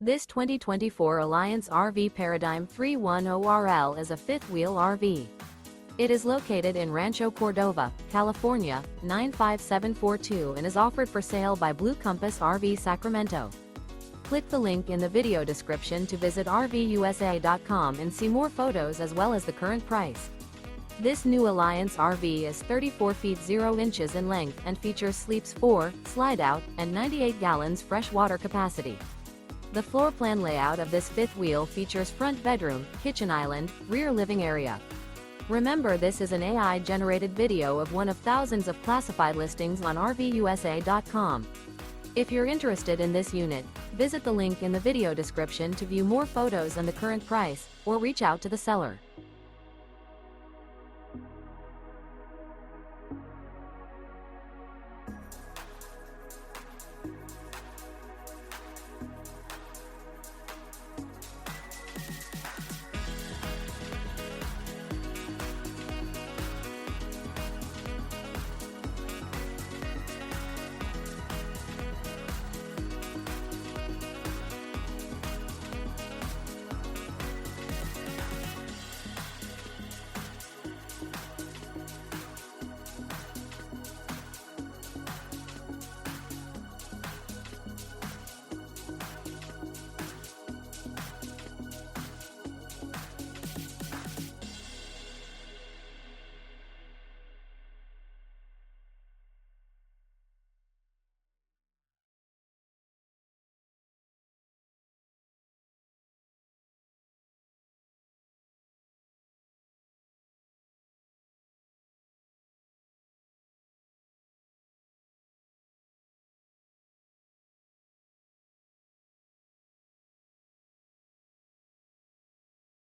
This 2024 Alliance RV Paradigm 310RL is a fifth-wheel RV. It is located in Rancho Cordova, California, 95742 and is offered for sale by Blue Compass RV Sacramento. Click the link in the video description to visit RVUSA.com and see more photos as well as the current price. This new Alliance RV is 34 feet 0 inches in length and features sleeps 4, Slideout, and 98 gallons fresh water capacity. The floor plan layout of this fifth wheel features front bedroom, kitchen island, rear living area. Remember, this is an AI-generated video of one of thousands of classified listings on RVUSA.com. If you're interested in this unit, visit the link in the video description to view more photos and the current price, or reach out to the seller.